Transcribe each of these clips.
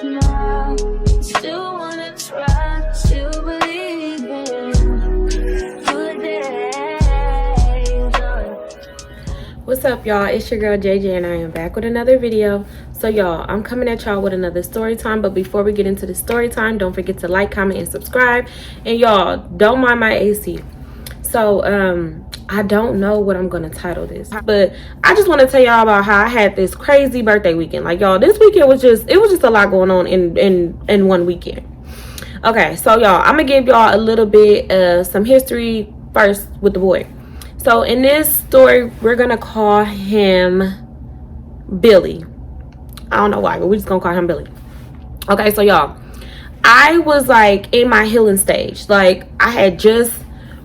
smile. Still wanna try, still believe in good days. What's up, y'all? It's your girl JJ and I am back with another video. So y'all, I'm coming at y'all with another story time, but before we get into the story time, don't forget to like, comment, and subscribe. And y'all, don't mind my AC. So I don't know what I'm gonna title this, but I just want to tell y'all about how I had this crazy birthday weekend. Like, y'all, this weekend was just a lot going on in one weekend. Okay, so y'all, I'm gonna give y'all a little bit of some history first with the boy. So in this story, we're gonna call him Billy. I don't know why, but we're just gonna call him Billy. Okay, so y'all, I was like in my healing stage. Like, I had just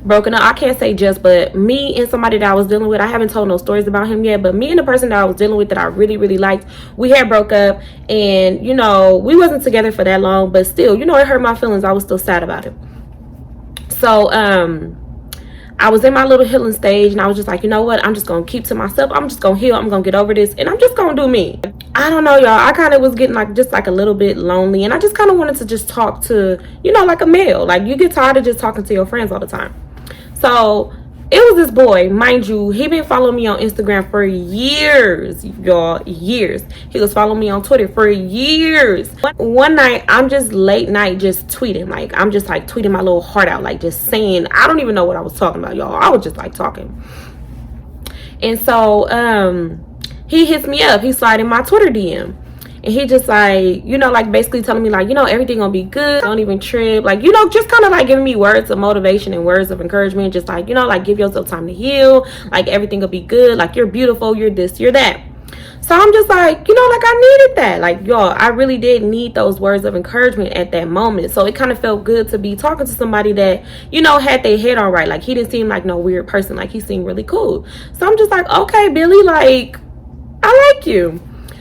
broken up. I can't say just, but me and somebody that I was dealing with, I haven't told no stories about him yet, but me and the person that I was dealing with that I really liked, we had broke up, and you know, we wasn't together for that long, but still, you know, it hurt my feelings. I was still sad about it. So I was in my little healing stage, and I was just like, you know what, I'm just gonna keep to myself. I'm just gonna heal. I'm gonna get over this, and I'm just gonna do me. I don't know, y'all, I kind of was getting like just like a little bit lonely, and I just kind of wanted to just talk to, you know, like a male. Like, you get tired of just talking to your friends all the time. So it was this boy, mind you, he been following me on Instagram for years, y'all, years. He was following me on Twitter for years. One night, I'm just late night just tweeting. Like, I'm just like tweeting my little heart out, like just saying, I don't even know what I was talking about, y'all. I was just like talking. And so he hits me up. He slid in my Twitter DM. And he just like, you know, like basically telling me like, you know, everything gonna be good. Don't even trip. Like, you know, just kind of like giving me words of motivation and words of encouragement. Just like, you know, like give yourself time to heal. Like, everything will be good. Like, you're beautiful. You're this, you're that. So I'm just like, you know, like I needed that. Like, y'all, I really did need those words of encouragement at that moment. So it kind of felt good to be talking to somebody that, you know, had their head on right. Like, he didn't seem like no weird person. Like, he seemed really cool. So I'm just like, okay, Billy, like, I like you.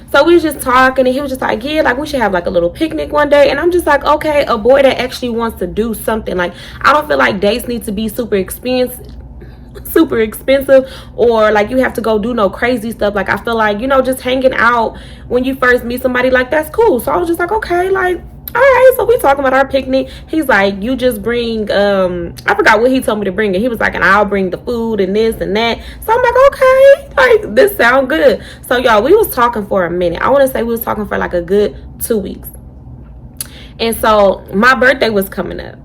So we was just talking, and he was just like, yeah, like we should have like a little picnic one day. And I'm just like, okay, a boy that actually wants to do something. Like, I don't feel like dates need to be super expensive, or like you have to go do no crazy stuff. Like, I feel like, you know, just hanging out when you first meet somebody, like, that's cool. So I was just like, okay, like, all right. So we talking about our picnic. He's like, you just bring I forgot what he told me to bring, and he was like, and I'll bring the food and this and that. So I'm like, okay, like, this sound good. So y'all, we was talking for a minute. I want to say we was talking for like a good 2 weeks. And so my birthday was coming up,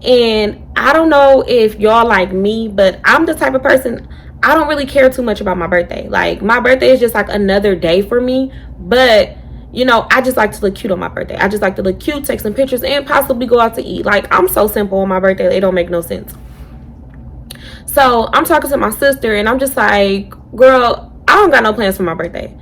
and I don't know if y'all like me, but I'm the type of person, I don't really care too much about my birthday. Like, my birthday is just like another day for me. But you know, I just like to look cute on my birthday. I just like to look cute, take some pictures, and possibly go out to eat. Like, I'm so simple on my birthday, it don't make no sense. So I'm talking to my sister, and I'm just like, girl, I don't got no plans for my birthday.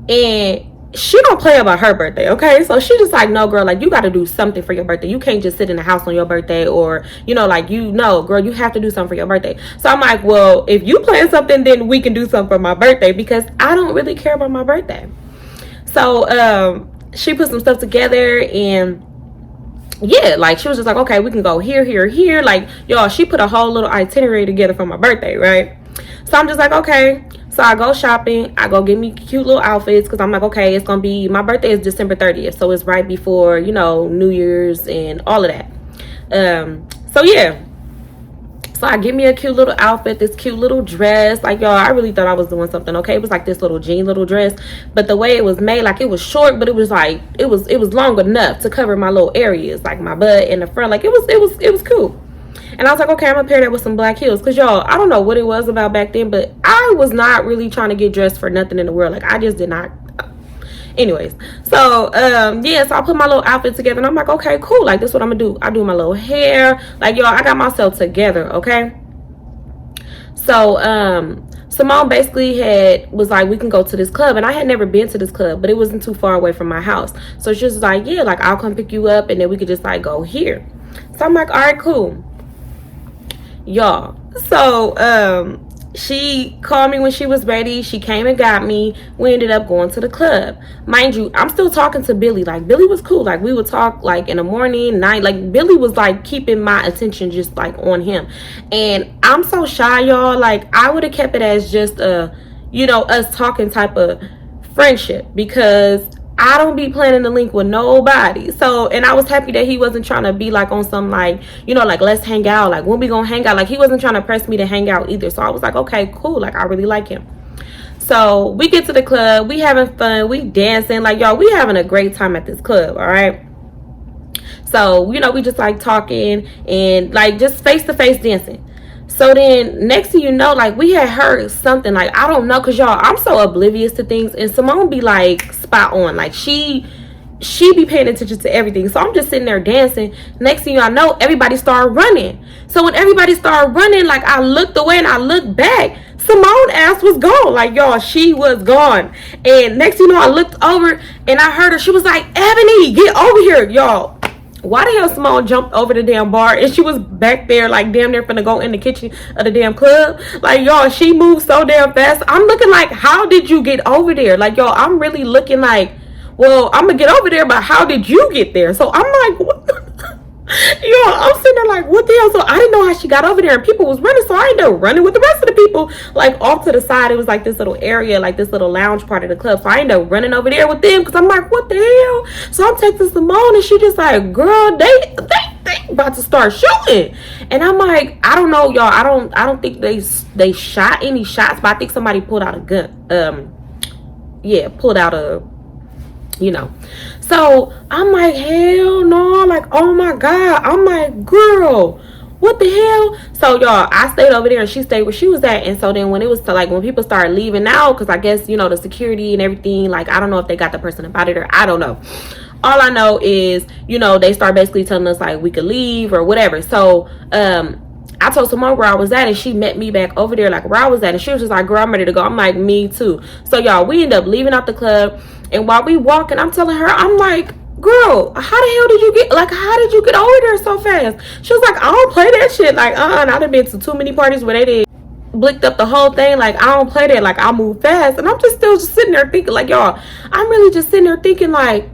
And she don't play about her birthday, okay? So she just like, no, girl, like, you got to do something for your birthday. You can't just sit in the house on your birthday, or, you know, like, you know, girl, you have to do something for your birthday. So I'm like, well, if you plan something, then we can do something for my birthday, because I don't really care about my birthday. So she put some stuff together, and yeah, like, she was just like, okay, we can go here, here, here. Like, y'all, she put a whole little itinerary together for my birthday, right? So I'm just like, okay. So I go shopping. I go get me cute little outfits, because I'm like, okay, it's gonna be, my birthday is December 30th, so it's right before, you know, New Year's and all of that. So yeah. So I get me a cute little outfit, this cute little dress. Like, y'all, I really thought I was doing something, okay? It was like this little jean little dress, but the way it was made, like, it was short, but it was like, it was long enough to cover my little areas, like my butt and the front. Like, it was cool. And I was like, okay, I'm gonna pair that with some black heels, because y'all, I don't know what it was about back then, but I was not really trying to get dressed for nothing in the world. Like, I just did not. Anyways, so yeah, so I put my little outfit together, and I'm like, okay, cool, like, this is what I'm gonna do. I do my little hair, like, y'all, I got myself together, okay? So Simone basically was like, we can go to this club, and I had never been to this club, but it wasn't too far away from my house. So she was like, yeah, like, I'll come pick you up, and then we could just like go here. So I'm like, all right, cool, y'all. So she called me when she was ready. She came and got me. We ended up going to the club. Mind you, I'm still talking to Billy. Like, Billy was cool. Like, we would talk like in the morning, night. Like, Billy was like keeping my attention just like on him. And I'm so shy, y'all. Like, I would have kept it as just a, you know, us talking type of friendship, because I don't be planning to link with nobody. So, and I was happy that he wasn't trying to be like on some like, you know, like let's hang out, like when we gonna hang out. Like he wasn't trying to press me to hang out either. So I was like, okay, cool, like I really like him. So we get to the club, we having fun, we dancing, like y'all, we having a great time at this club. All right, so you know, we just like talking and like just face to face dancing. So then next thing you know, like we had heard something, like I don't know, because y'all, I'm so oblivious to things, and Simone be like spot on, like she be paying attention to everything. So I'm just sitting there dancing. Next thing y'all know, everybody started running. So when everybody started running, like I looked away and I looked back, Simone ass was gone. Like y'all, she was gone. And next thing you know, I looked over and I heard her. She was like, Ebony, get over here, y'all. Why the hell Simone jumped over the damn bar and she was back there like damn near finna go in the kitchen of the damn club? Like y'all, she moved so damn fast. I'm looking like, how did you get over there? Like y'all, I'm really looking like, well, I'm gonna get over there, but how did you get there? So I'm like, what the? Yo, I'm sitting there like, what the hell? So I didn't know how she got over there, and people was running, so I ended up running with the rest of the people, like off to the side. It was like this little area, like this little lounge part of the club. So I ended up running over there with them because I'm like, what the hell? So I'm texting Simone, and she just like, girl, they about to start shooting. And I'm like, I don't know, y'all. I don't think they shot any shots, but I think somebody pulled out a gun. Yeah, pulled out a, you know. So I'm like, hell no, like, oh my God. I'm like, girl, what the hell? So y'all, I stayed over there and she stayed where she was at. And so then when it was to, like, when people started leaving out, because I guess, you know, the security and everything, like, I don't know if they got the person about it or I don't know. All I know is, you know, they start basically telling us like we could leave or whatever. So I told Simone where I was at, and she met me back over there like where I was at, and she was just like, girl, I'm ready to go. I'm like, me too. So y'all, we end up leaving out the club, and while we walking, I'm telling her, I'm like, girl, how the hell did you get, like, how did you get over there so fast? She was like, I don't play that shit. Like, I done been to too many parties where they did blicked up the whole thing. Like, I don't play that. Like, I move fast. And I'm just still just sitting there thinking, like, y'all, I'm really just sitting there thinking, like,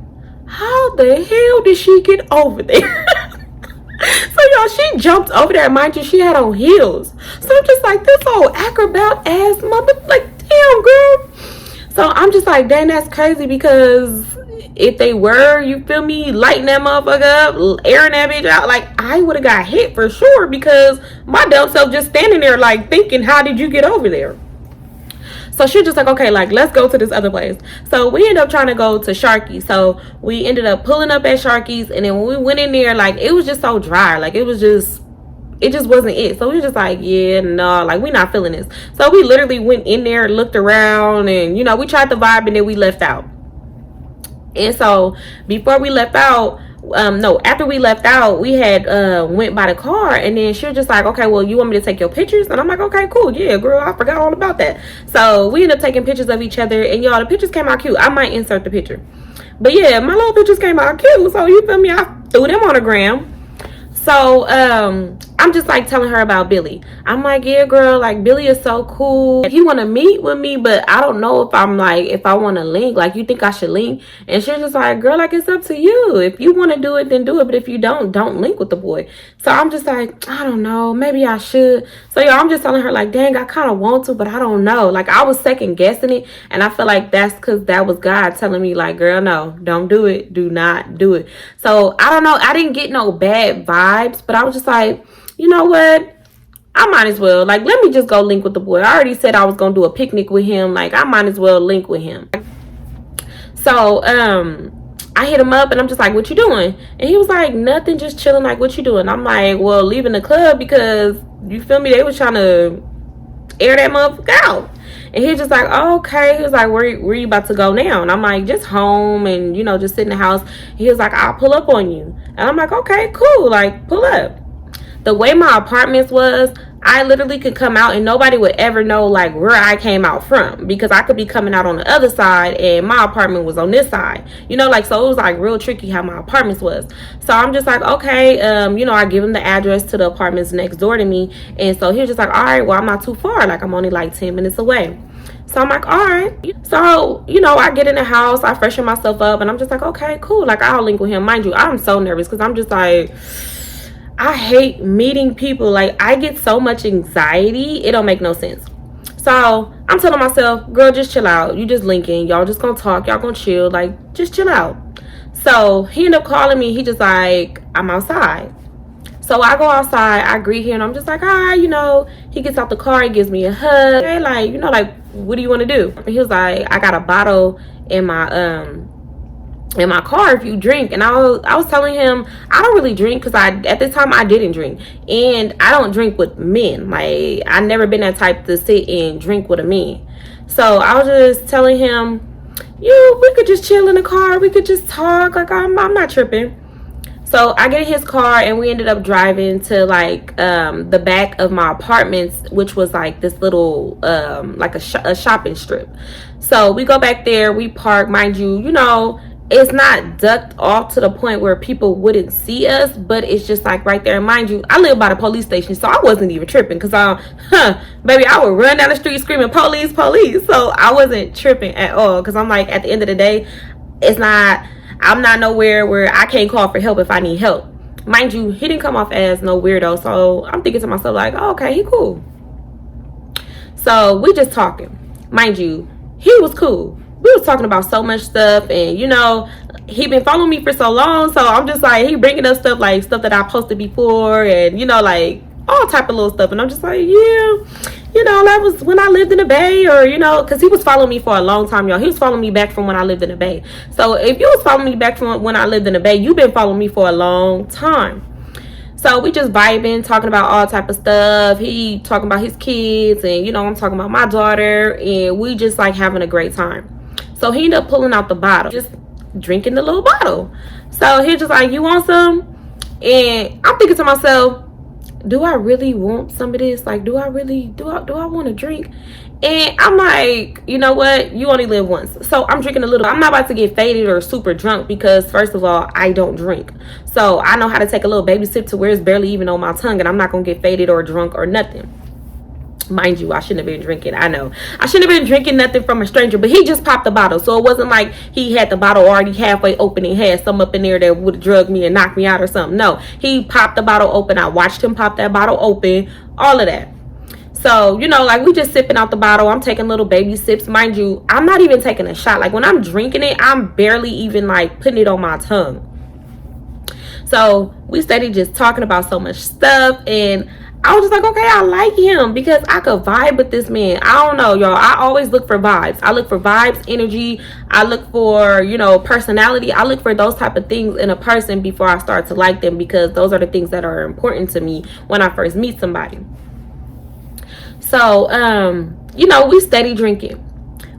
how the hell did she get over there? So y'all, she jumped over there. Mind you, she had on heels. So I'm just like, this old acrobat ass mother, like, damn, girl. So I'm just like, dang, that's crazy, because if they were, you feel me, lighting that motherfucker up, airing that bitch out, like, I would have got hit for sure, because my dumb self just standing there like thinking, how did you get over there? So she was just like, okay, like, let's go to this other place. So we ended up trying to go to Sharky's. So we ended up pulling up at Sharky's, and then when we went in there, like, it was just so dry. Like, it just wasn't it. So we were just like, yeah, no, like, we not feeling this. So we literally went in there, looked around, and, you know, we tried the vibe, and then we left out. And so before we left out, after we left out, we had went by the car, and then she was just like, okay, well, you want me to take your pictures? And I'm like, okay, cool, yeah, girl, I forgot all about that. So we ended up taking pictures of each other, and y'all, the pictures came out cute. I might insert the picture, but yeah, my little pictures came out cute. So you feel me, I threw them on the gram. So I'm just like telling her about Billy. I'm like, yeah, girl, like, Billy is so cool. If you want to meet with me, but I don't know if I'm like, if I want to link, like, you think I should link? And she's just like, girl, like, it's up to you. If you want to do it, then do it. But if you don't link with the boy. So I'm just like, I don't know, maybe I should. So yeah, I'm just telling her like, dang, I kind of want to, but I don't know. Like, I was second guessing it, and I feel like that's because that was God telling me like, girl, no, don't do it. Do not do it. So I don't know. I didn't get no bad vibes, but I was just like, you know what? I might as well, like, let me just go link with the boy. I already said I was going to do a picnic with him. Like, I might as well link with him. So, I hit him up, and I'm just like, what you doing? And he was like, nothing, just chilling. Like, what you doing? I'm like, well, leaving the club, because, you feel me, they was trying to air that motherfucker out. And he was just like, oh, okay. He was like, where you about to go now? And I'm like, just home, and, you know, just sit in the house. He was like, I'll pull up on you. And I'm like, okay, cool. Like, pull up. The way my apartments was, I literally could come out and nobody would ever know like where I came out from, because I could be coming out on the other side and my apartment was on this side, you know, like, so it was like real tricky how my apartments was. So I'm just like, okay, you know, I give him the address to the apartments next door to me, and so he was just like, all right, well, I'm not too far, like, I'm only like 10 minutes away. So I'm like, all right. So, you know, I get in the house, I freshen myself up, and I'm just like, okay, cool, like, I'll link with him. Mind you, I'm so nervous because I'm just like, I hate meeting people. Like, I get so much anxiety, it don't make no sense. So So I'm telling myself, girl, just chill out. You just linking. Y'all just gonna talk. Y'all gonna chill. Like, just chill out. So he ended up calling me. He just like, I'm outside. So I go outside. I greet him. And I'm just like, hi, you know. He gets out the car. He gives me a hug. Hey, like, you know, like, what do you want to do? And he was like, I got a bottle in my car if you drink. And I was telling him I don't really drink, because at this time I didn't drink, and I don't drink with men. Like, I never been that type to sit and drink with a man. So I was just telling him, we could just chill in the car, we could just talk, like I'm not tripping. So I get in his car and we ended up driving to like the back of my apartments, which was like this little like a shopping strip. So we go back there, we park, mind you, you know, it's not ducked off to the point where people wouldn't see us, but it's just like right there. And mind you, I live by the police station, so I wasn't even tripping, because baby, I would run down the street screaming police, police. So I wasn't tripping at all, because I'm like, at the end of the day, I'm not nowhere where I can't call for help if I need help. Mind you, he didn't come off as no weirdo, so I'm thinking to myself like, oh, okay, he cool. So we just talking. Mind you, he was cool. We was talking about so much stuff, and you know, he been following me for so long, so I'm just like, he bringing up stuff like stuff that I posted before, and you know, like all type of little stuff. And I'm just like, yeah, you know, that was when I lived in the Bay, or you know, because he was following me for a long time, y'all. He was following me back from when I lived in the Bay. So if you was following me back from when I lived in the Bay, you've been following me for a long time. So we just vibing, talking about all type of stuff. He talking about his kids, and you know, I'm talking about my daughter, and we just like having a great time. So he ended up pulling out the bottle, just drinking the little bottle. So he's just like, you want some? And I'm thinking to myself, do I really want some of this? Like, do I want to drink? And I'm like, you know what? You only live once. So I'm drinking a little. I'm not about to get faded or super drunk, because first of all, I don't drink. So I know how to take a little baby sip to where it's barely even on my tongue, and I'm not going to get faded or drunk or nothing. Mind you, I shouldn't have been drinking. I know I shouldn't have been drinking nothing from a stranger, but he just popped the bottle. So it wasn't like he had the bottle already halfway open and had some up in there that would have drugged me and knocked me out or something. No, he popped the bottle open. I watched him pop that bottle open, all of that. So, you know, like we just sipping out the bottle. I'm taking little baby sips. Mind you, I'm not even taking a shot. Like when I'm drinking it, I'm barely even like putting it on my tongue. So we steady just talking about so much stuff, and I was just like, okay, I like him because I could vibe with this man. I don't know, y'all. I always look for vibes. I look for vibes, energy. I look for, you know, personality. I look for those type of things in a person before I start to like them, because those are the things that are important to me when I first meet somebody. So, you know, we steady drinking.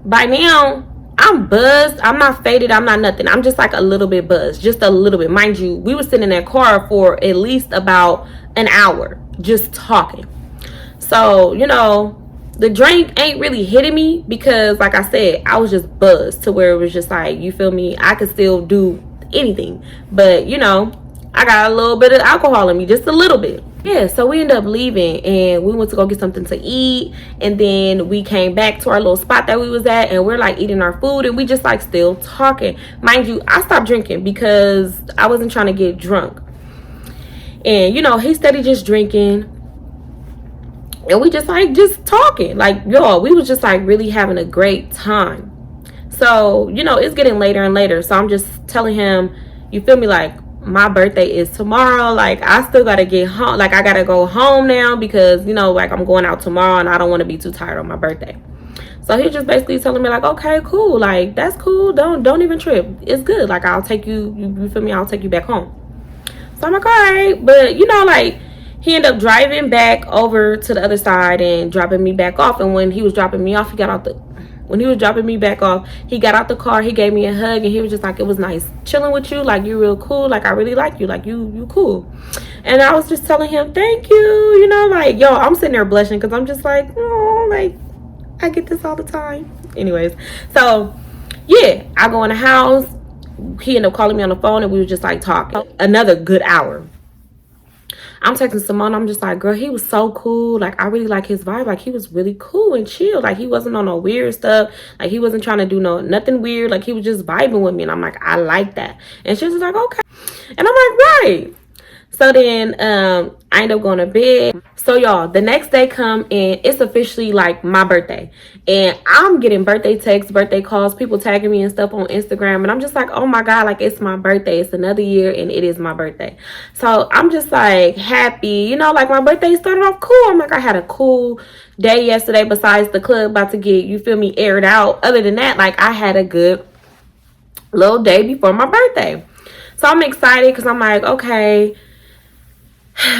By now, I'm buzzed. I'm not faded. I'm not nothing. I'm just like a little bit buzzed. Just a little bit. Mind you, we were sitting in that car for at least about an hour just talking. So, you know, the drink ain't really hitting me, because like I said, I was just buzzed to where it was just like, you feel me, I could still do anything, but you know, I got a little bit of alcohol in me, just a little bit. Yeah, so we ended up leaving, and we went to go get something to eat, and then we came back to our little spot that we was at, and we're like eating our food, and we just like still talking. Mind you, I stopped drinking because I wasn't trying to get drunk. And you know, he steady just drinking, and we just like just talking, like y'all, we was just like really having a great time. So you know, it's getting later and later, so I'm just telling him, you feel me, like my birthday is tomorrow, like I still gotta get home, like I gotta go home now, because you know, like I'm going out tomorrow and I don't want to be too tired on my birthday. So he's just basically telling me like, okay, cool, like that's cool, don't even trip, it's good, like I'll take you, you feel me, I'll take you back home. So I'm like, all right. But you know, like he ended up driving back over to the other side and dropping me back off. And when he was dropping me off, he got out the car, he gave me a hug, and he was just like, it was nice chilling with you, like you're real cool, like I really like you, like you cool. And I was just telling him, thank you, you know, like yo, I'm sitting there blushing, because I'm just like, oh, like I get this all the time. Anyways, so yeah, I go in the house. He ended up calling me on the phone, and we were just like talking another good hour. I'm texting Simone. I'm just like, girl, he was so cool. Like, I really like his vibe. Like, he was really cool and chill. Like, he wasn't on no weird stuff. Like, he wasn't trying to do nothing weird. Like, he was just vibing with me. And I'm like, I like that. And she was like, okay. And I'm like, right. So then I end up going to bed. So y'all, the next day come and it's officially like my birthday. And I'm getting birthday texts, birthday calls, people tagging me and stuff on Instagram. And I'm just like, oh my God, like it's my birthday. It's another year and it is my birthday. So I'm just like happy, you know, like my birthday started off cool. I'm like, I had a cool day yesterday besides the club about to get, you feel me, aired out. Other than that, like I had a good little day before my birthday. So I'm excited because I'm like, okay,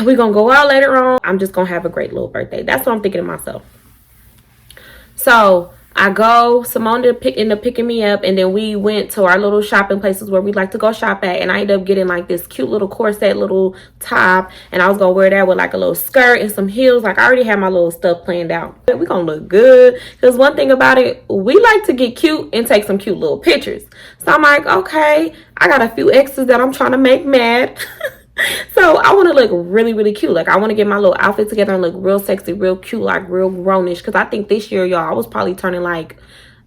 we're gonna go out later on. I'm just gonna have a great little birthday. That's what I'm thinking to myself. So I go, Simone ended up picking me up, and then we went to our little shopping places where we like to go shop at. And I ended up getting like this cute little corset little top, and I was gonna wear that with like a little skirt and some heels. Like I already had my little stuff planned out. We're gonna look good, because one thing about it, we like to get cute and take some cute little pictures. So I'm like, okay, I got a few exes that I'm trying to make mad. So I want to look really, really cute. Like I want to get my little outfit together and look real sexy, real cute, like real grownish. Because I think this year, y'all, I was probably turning like,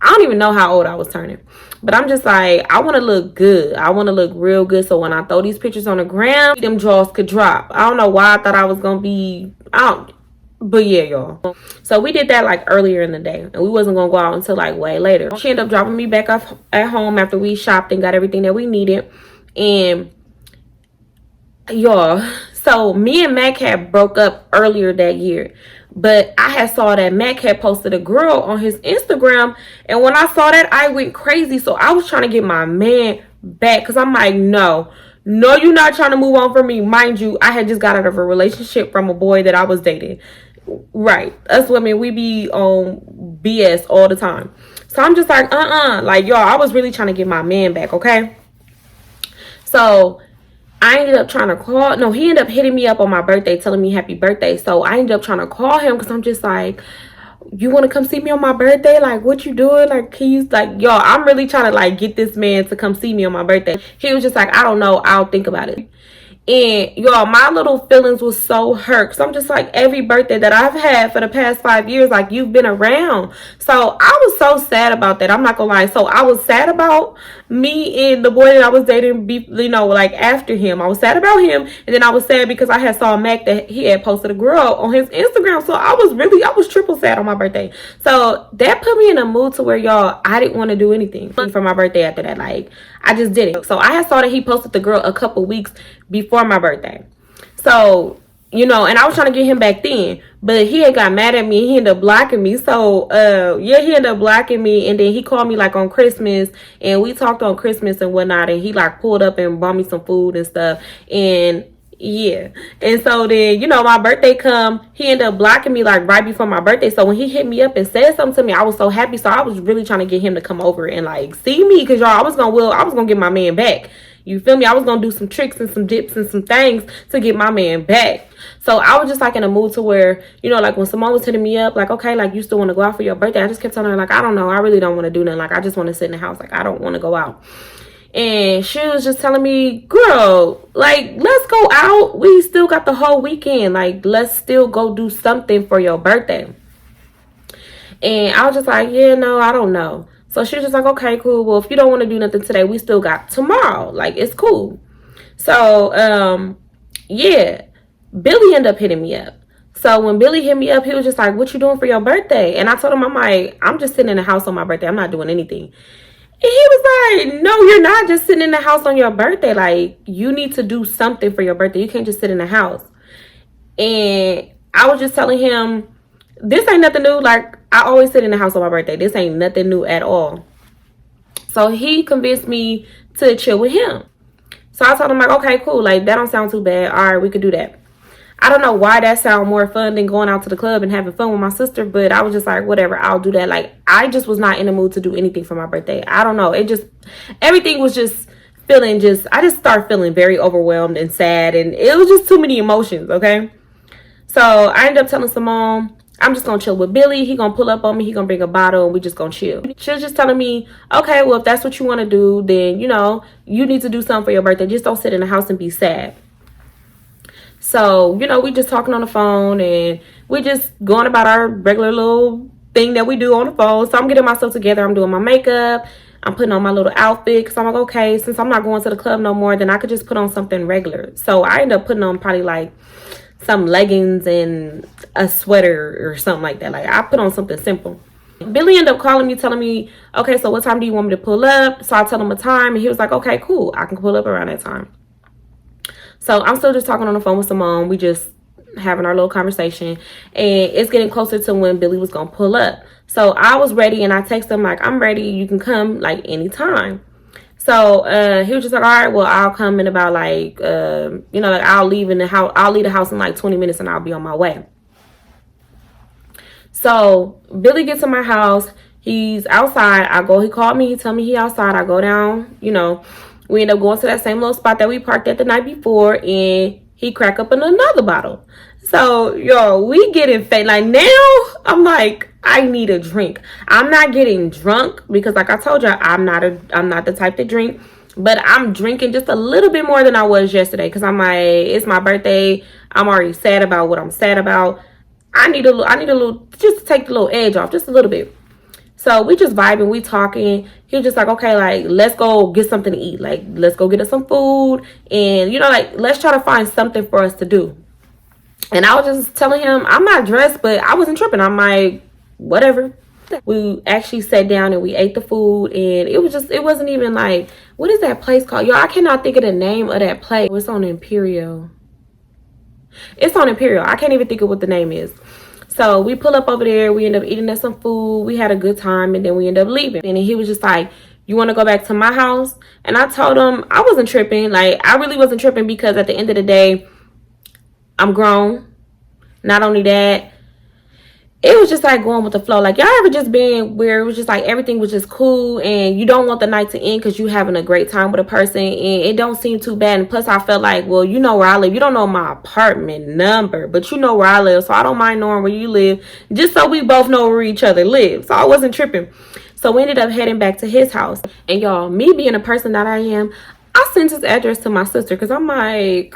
I don't even know how old I was turning. But I'm just like, I want to look good. I want to look real good. So when I throw these pictures on the ground, them drawers could drop. I don't know why I thought I was going to be out. But yeah, y'all. So we did that like earlier in the day. And we wasn't going to go out until like way later. She ended up dropping me back off at home after we shopped and got everything that we needed. And y'all, so me and Mac had broke up earlier that year, but I had saw that Mac had posted a girl on his Instagram, and when I saw that, I went crazy. So I was trying to get my man back, because I'm like, no, you're not trying to move on from me. Mind you, I had just got out of a relationship from a boy that I was dating. Right, us women, we be on BS all the time. So I'm just like, like, y'all, I was really trying to get my man back, okay? So I ended up trying to call. No, he ended up hitting me up on my birthday, telling me happy birthday. So I ended up trying to call him, because I'm just like, you want to come see me on my birthday? Like, what you doing? Like, can you, like, y'all, I'm really trying to like get this man to come see me on my birthday. He was just like, I don't know, I'll think about it. And y'all, my little feelings was so hurt, because I'm just like, every birthday that I've had for the past 5 years, like, you've been around. So I was so sad about that. I'm not gonna lie. So I was sad about me and the boy that I was dating, you know, like after him. I was sad about him, and then I was sad because I had saw Mac that he had posted a girl on his Instagram. So I was triple sad on my birthday. So that put me in a mood to where, y'all, I didn't want to do anything for my birthday after that. Like, I just didn't. So I had saw that he posted the girl a couple weeks before my birthday. So, you know, and I was trying to get him back then, but he had got mad at me. He ended up blocking me. So yeah, he ended up blocking me, and then he called me like on Christmas, and we talked on Christmas and whatnot, and he like pulled up and bought me some food and stuff. And yeah, and so then, you know, my birthday come, he ended up blocking me like right before my birthday. So when he hit me up and said something to me, I was so happy. So I was really trying to get him to come over and like see me, because y'all, I was gonna get my man back. You feel me? I was gonna do some tricks and some dips and some things to get my man back. So I was just like in a mood to where, you know, like when Simone was hitting me up, like, okay, like, you still want to go out for your birthday? I just kept telling her, like, I don't know, I really don't want to do nothing. Like, I just want to sit in the house. Like, I don't want to go out. And she was just telling me, girl, like, let's go out. We still got the whole weekend. Like, let's still go do something for your birthday. And I was just like, yeah, no, I don't know. So she was just like, okay, cool. Well, if you don't want to do nothing today, we still got tomorrow. Like, it's cool. So, yeah, Billy ended up hitting me up. So when Billy hit me up, he was just like, what you doing for your birthday? And I told him, I'm like, I'm just sitting in the house on my birthday. I'm not doing anything. And he was like, no, you're not just sitting in the house on your birthday. Like, you need to do something for your birthday. You can't just sit in the house. And I was just telling him, this ain't nothing new. Like, I always sit in the house on my birthday. This ain't nothing new at all. So he convinced me to chill with him. So I told him, like, okay, cool. Like, that don't sound too bad. All right, we could do that. I don't know why that sound more fun than going out to the club and having fun with my sister, but I was just like, whatever, I'll do that. Like, I just was not in the mood to do anything for my birthday. I don't know. It just, everything was just feeling I just started feeling very overwhelmed and sad, and it was just too many emotions, okay? So I ended up telling Simone, I'm just going to chill with Billy. He going to pull up on me. He going to bring a bottle, and we just going to chill. She was just telling me, okay, well, if that's what you want to do, then, you know, you need to do something for your birthday. Just don't sit in the house and be sad. So, you know, we just talking on the phone, and we just going about our regular little thing that we do on the phone. So I'm getting myself together. I'm doing my makeup. I'm putting on my little outfit because I'm like, okay, since I'm not going to the club no more, then I could just put on something regular. So I end up putting on probably like some leggings and a sweater or something like that. Like I put on something simple. Billy ended up calling me, telling me, okay, so what time do you want me to pull up? So I tell him a time, and he was like, okay, cool, I can pull up around that time. So I'm still just talking on the phone with Simone. We just having our little conversation, and it's getting closer to when Billy was gonna pull up. So I was ready, and I texted him like, I'm ready, you can come like anytime. So he was just like, all right, well, I'll come in about like you know, like I'll leave the house in like 20 minutes and I'll be on my way. So Billy gets to my house. He's outside. He called me. He told me he outside. I go down, you know. We end up going to that same little spot that we parked at the night before, and he crack up in another bottle. So, yo, we getting fake. Like, now, I'm like, I need a drink. I'm not getting drunk because, like I told you, I'm not the type to drink. But I'm drinking just a little bit more than I was yesterday because I'm like, it's my birthday. I'm already sad about what I'm sad about. I need a little, just to take the little edge off, just a little bit. So we just vibing, we talking. He was just like, okay, like, let's go get something to eat. Like, let's go get us some food. And, you know, like, let's try to find something for us to do. And I was just telling him, I'm not dressed, but I wasn't tripping. I'm like, whatever. We actually sat down and we ate the food. And it wasn't even like, what is that place called? Yo, I cannot think of the name of that place. It's on Imperial. It's on Imperial. I can't even think of what the name is. So we pull up over there. We end up eating us some food. We had a good time, and then we end up leaving. And he was just like, you want to go back to my house? And I told him I wasn't tripping. Like, I really wasn't tripping because at the end of the day, I'm grown. Not only that, it was just like going with the flow. Like, y'all ever just been where it was just like everything was just cool and you don't want the night to end because you having a great time with a person and it don't seem too bad. And plus I felt like, well, you know where I live. You don't know my apartment number, but you know where I live. So I don't mind knowing where you live just so we both know where each other live. So I wasn't tripping. So we ended up heading back to his house. And y'all, me being a person that I am, I sent his address to my sister because I'm like,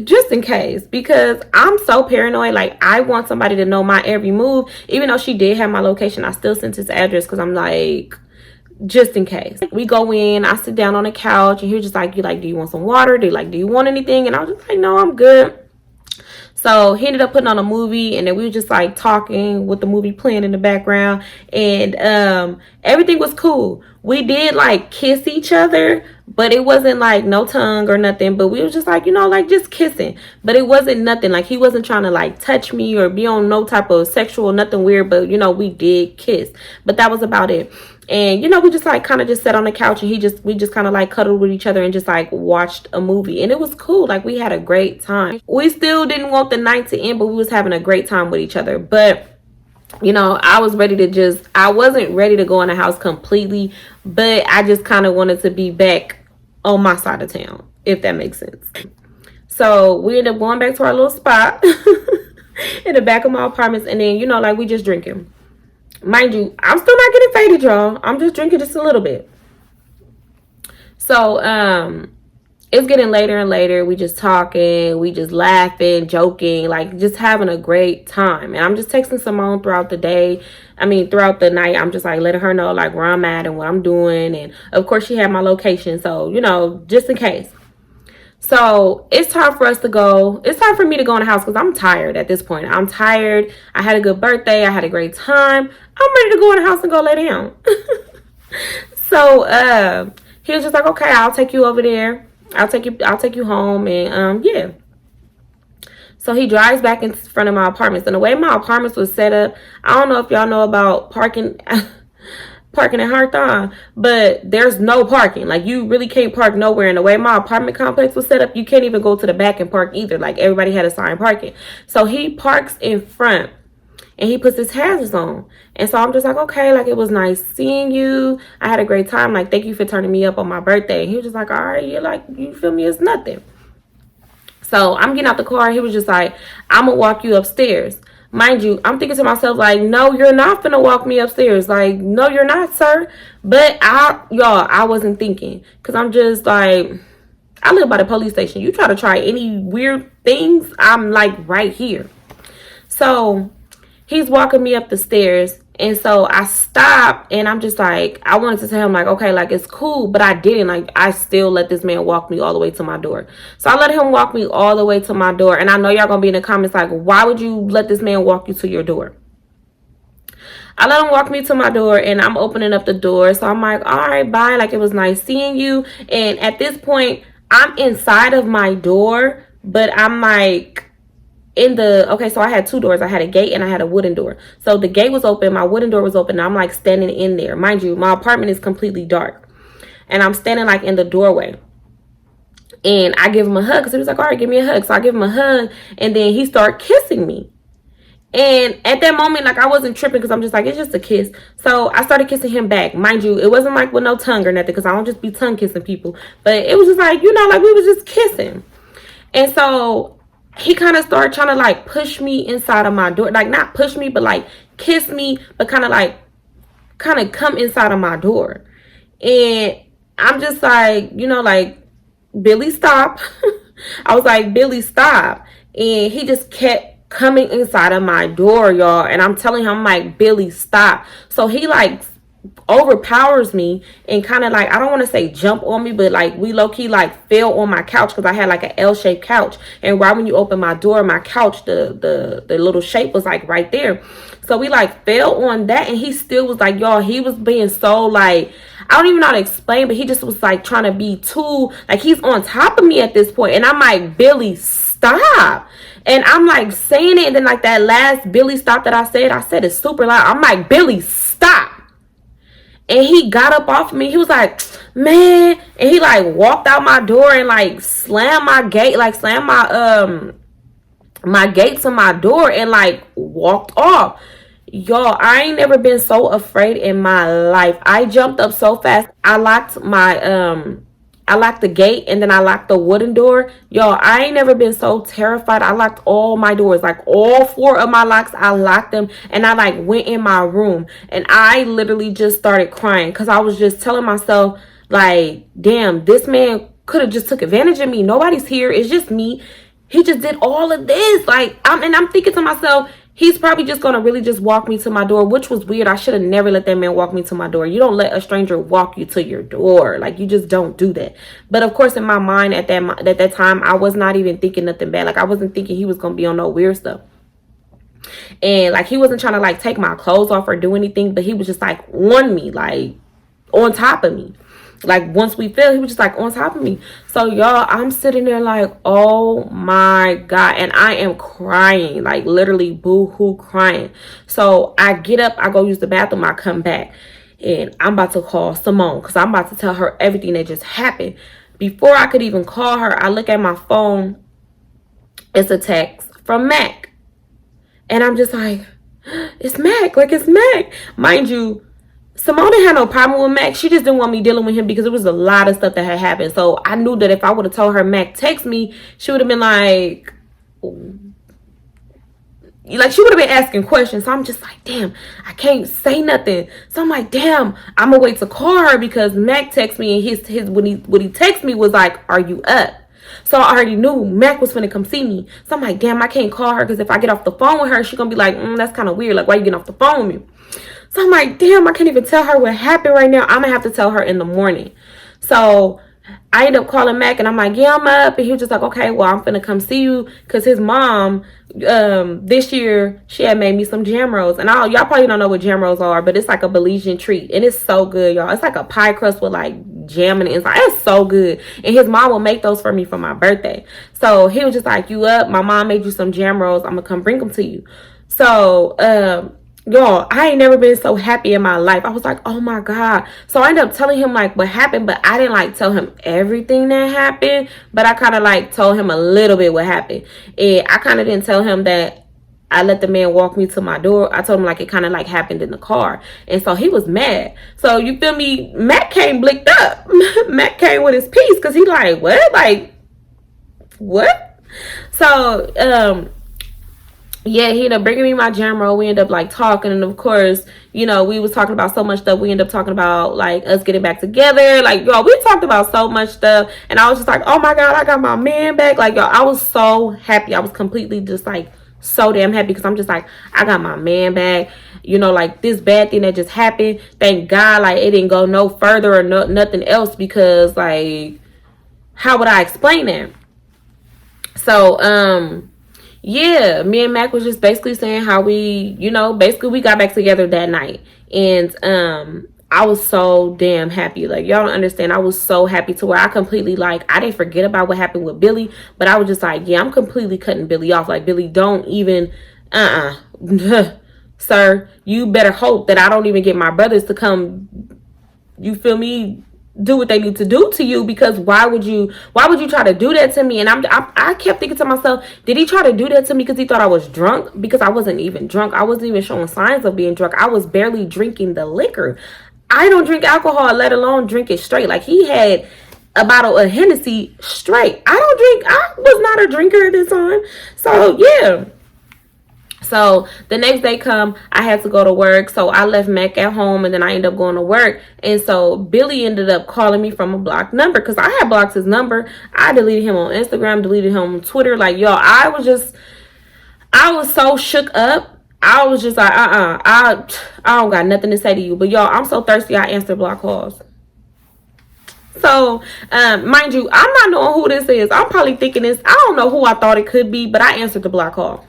just in case, because I'm so paranoid. Like, I want somebody to know my every move. Even though she did have my location, I still sent his address because I'm like, just in case. We go in, I sit down on the couch, and he was just like, do you want some water? Do you want anything? And I was just like, no, I'm good. So he ended up putting on a movie, and then we were just like talking with the movie playing in the background, and everything was cool. We did like kiss each other, but it wasn't like no tongue or nothing, but we was just like, you know, like just kissing, but it wasn't nothing. Like, he wasn't trying to like touch me or be on no type of sexual, nothing weird, but you know, we did kiss, but that was about it. And you know, we just like kind of just sat on the couch, and we just kind of like cuddled with each other and just like watched a movie, and it was cool. Like, we had a great time. We still didn't want the night to end, but we was having a great time with each other. But you know, I wasn't ready to go in the house completely, but I just kind of wanted to be back on my side of town, if that makes sense. So we ended up going back to our little spot in the back of my apartments, and then, you know, like, we just drinking. Mind you, I'm still not getting faded, y'all. I'm just drinking just a little bit. So it's getting later and later. We just talking, we just laughing, joking, like just having a great time. And I'm just texting Simone throughout the night. I'm just like letting her know like where I'm at and what I'm doing. And of course she had my location, so you know, just in case. So it's time for us to go. It's time for me to go in the house because I'm tired at this point. I'm tired. I had a good birthday. I had a great time. I'm ready to go in the house and go lay down. So he was just like, okay, I'll take you over there. I'll take you home. And yeah. So he drives back in front of my apartments. And the way my apartments was set up, I don't know if y'all know about parking in Hawthorne, but there's no parking. Like, you really can't park nowhere. And the way my apartment complex was set up, you can't even go to the back and park either. Like, everybody had assigned parking. So he parks in front and he puts his hazards on. And so I'm just like, okay, like, it was nice seeing you. I had a great time. Like, thank you for turning me up on my birthday. And he was just like, all right, you're like, you feel me? It's nothing. So I'm getting out the car. He was just like, I'm gonna walk you upstairs. Mind you, I'm thinking to myself, like, no, you're not finna walk me upstairs. Like, no, you're not, sir. But I wasn't thinking. Because I'm just like, I live by the police station. You try to try any weird things, I'm like right here. So he's walking me up the stairs. And so I stopped, and I'm just like, I wanted to tell him like, okay, like it's cool, but I didn't. Like, I still let this man walk me all the way to my door. So I let him walk me all the way to my door. And I know y'all gonna be in the comments like, why would you let this man walk you to your door? I let him walk me to my door, and I'm opening up the door. So I'm like, all right, bye. Like, it was nice seeing you. And at this point, I'm inside of my door, but I'm like in the, okay, so I had two doors. I had a gate and I had a wooden door. So the gate was open, my wooden door was open, and I'm like standing in there. Mind you, my apartment is completely dark. And I'm standing like in the doorway. And I give him a hug because he was like, all right, give me a hug. So I give him a hug, and then he started kissing me. And at that moment, like, I wasn't tripping because I'm just like, it's just a kiss. So I started kissing him back. Mind you, it wasn't like with no tongue or nothing because I don't just be tongue kissing people. But it was just like, you know, like we was just kissing. And so he kind of started trying to like push me inside of my door. Like, not push me, but like kiss me, but kind of come inside of my door. And I'm just like, you know, like, Billy, stop. I was like, Billy, stop. And he just kept coming inside of my door, y'all. And I'm telling him, I'm like, Billy, stop. So he like overpowers me and kind of like, I don't want to say jump on me, but like we low-key like fell on my couch because I had like an L-shaped couch. And right when you open my door, my couch, the little shape was like right there. So we like fell on that, and he still was like, y'all, he was being so like, I don't even know how to explain, but he just was like trying to be too, like he's on top of me at this point. And I'm like, Billy, stop. And I'm like saying it, and then like that last Billy stop that I said it super loud. I'm like, Billy, stop. And he got up off of me. He was like, man. And he like walked out my door and like slammed my gate, like slammed my gate to my door and like walked off. Y'all, I ain't never been so afraid in my life. I jumped up so fast. I locked the gate, and then I locked the wooden door. Y'all, I ain't never been so terrified. I locked all my doors, like all 4 of my locks. I locked them, and I like went in my room, and I literally just started crying because I was just telling myself like, damn, this man could have just took advantage of me. Nobody's here. It's just me. He just did all of this. Like, I'm thinking to myself, he's probably just going to really just walk me to my door, which was weird. I should have never let that man walk me to my door. You don't let a stranger walk you to your door. Like, you just don't do that. But of course, in my mind at that time, I was not even thinking nothing bad. Like, I wasn't thinking he was going to be on no weird stuff. And like, he wasn't trying to like take my clothes off or do anything, but he was just like on me, like on top of me. Like, once we fell, he was just like on top of me. So y'all, I'm sitting there like, oh my God. And I am crying, like literally boo-hoo crying. So I get up, I go use the bathroom, I come back, and I'm about to call Simone because I'm about to tell her everything that just happened. Before I could even call her, I look at my phone. It's a text from Mac. And I'm just like, it's Mac, like it's Mac. Mind you, Simone didn't have no problem with Mac. She just didn't want me dealing with him because it was a lot of stuff that had happened. So I knew that if I would have told her Mac text me, she would have been like she would have been asking questions. So I'm just like, damn, I can't say nothing. So I'm like, damn, I'm gonna wait to call her because Mac texted me, and his what he texted me was like, are you up? So I already knew Mac was finna come see me. So I'm like, damn, I can't call her because if I get off the phone with her, she's gonna be like, that's kind of weird. Like, why you getting off the phone with me? So I'm like, damn, I can't even tell her what happened right now. I'm gonna have to tell her in the morning. So I ended up calling Mac, and I'm like, yeah, I'm up. And he was just like, okay, well, I'm finna come see you because his mom, this year, she had made me some jam rolls. And y'all probably don't know what jam rolls are, but it's like a Belizean treat. And it's so good, y'all. It's like a pie crust with like jam in the inside. It's so good. And his mom will make those for me for my birthday. So he was just like, you up? My mom made you some jam rolls. I'm gonna come bring them to you. So, y'all, I ain't never been so happy in my life. I was like, oh my God. So I ended up telling him like what happened, but I didn't like tell him everything that happened, but I kind of like told him a little bit what happened. And I kind of didn't tell him that I let the man walk me to my door. I told him like it kind of like happened in the car. And so he was mad. So you feel me? Matt came blicked up. Matt came with his piece because he like, what? Like, what? So, yeah, he ended up bringing me my jam roll. We ended up like talking, and of course, you know, we was talking about so much stuff. We ended up talking about like us getting back together. Like, y'all, we talked about so much stuff, and I was just like, oh my God, I got my man back. Like, y'all, I was so happy. I was completely just like so damn happy because I'm just like, I got my man back. you know, like this bad thing that just happened, thank God, like it didn't go no further or nothing else, because like how would I explain that? So yeah, me and Mac was just basically saying how we, you know, basically we got back together that night. And I was so damn happy. Like, y'all don't understand. I was so happy to where I completely, like, I didn't forget about what happened with Billy, but I was just like, yeah, I'm completely cutting Billy off. Like, Billy, don't even, sir, you better hope that I don't even get my brothers to come, you feel me, do what they need to do to you, because why would you try to do that to me? And I kept thinking to myself, did he try to do that to me because he thought I was drunk? Because I wasn't even drunk. I wasn't even showing signs of being drunk. I was barely drinking the liquor. I don't drink alcohol, let alone drink it straight. Like, he had a bottle of Hennessy straight. I don't drink. I was not a drinker at this time. So yeah. So the next day come, I had to go to work. So I left Mac at home, and then I ended up going to work. And so Billy ended up calling me from a blocked number, because I had blocked his number. I deleted him on Instagram, deleted him on Twitter. Like, y'all, I was so shook up. I was just like, I don't got nothing to say to you. But y'all, I'm so thirsty, I answered block calls. So, mind you, I'm not knowing who this is. I'm probably thinking this. I don't know who I thought it could be, but I answered the block call.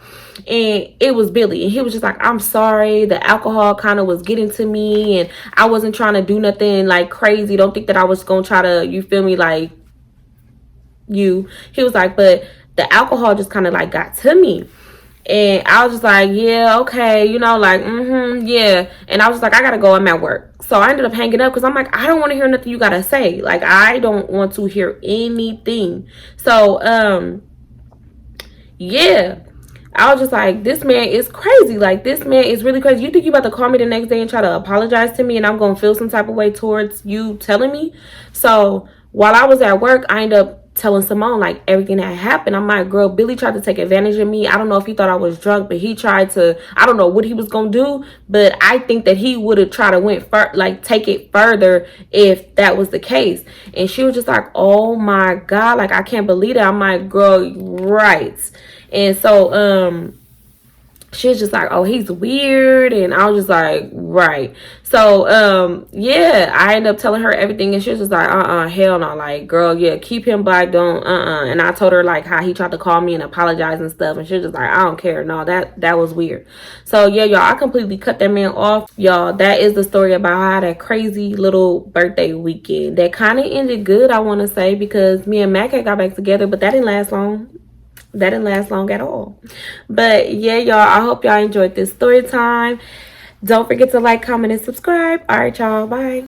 And it was Billy. And he was just like, I'm sorry. The alcohol kind of was getting to me. And I wasn't trying to do nothing like crazy. Don't think that I was going to try to, you feel me, like you. He was like, but the alcohol just kind of like got to me. And I was just like, yeah, okay, you know, like, yeah. And I was just like, I gotta go, I'm at work. So I ended up hanging up, because I'm like, I don't want to hear nothing you gotta say. Like, I don't want to hear anything. So, yeah. I was just like, this man is crazy. Like, this man is really crazy. You think you about to call me the next day and try to apologize to me, and I'm gonna feel some type of way towards you telling me? So while I was at work, I ended up telling Simone like everything that happened. I'm like, girl, Billy tried to take advantage of me. I don't know if he thought I was drunk, but he tried to, I don't know what he was gonna do, but I think that he would have tried to take it further if that was the case. And she was just like, oh my God, like, I can't believe that. I'm like, girl, right. And so she was just like, oh, he's weird. And I was just like, right. So, yeah, I ended up telling her everything. And she was just like, hell no. Like, girl, yeah, keep him black. Don't, And I told her, like, how he tried to call me and apologize and stuff. And she was just like, I don't care. No, that was weird. So, yeah, y'all, I completely cut that man off. Y'all, that is the story about how that crazy little birthday weekend that kind of ended good, I want to say, because me and Mac had got back together, but that didn't last long. That didn't last long at all. But yeah, y'all, I hope y'all enjoyed this story time. Don't forget to like, comment, and subscribe. All right, y'all, bye.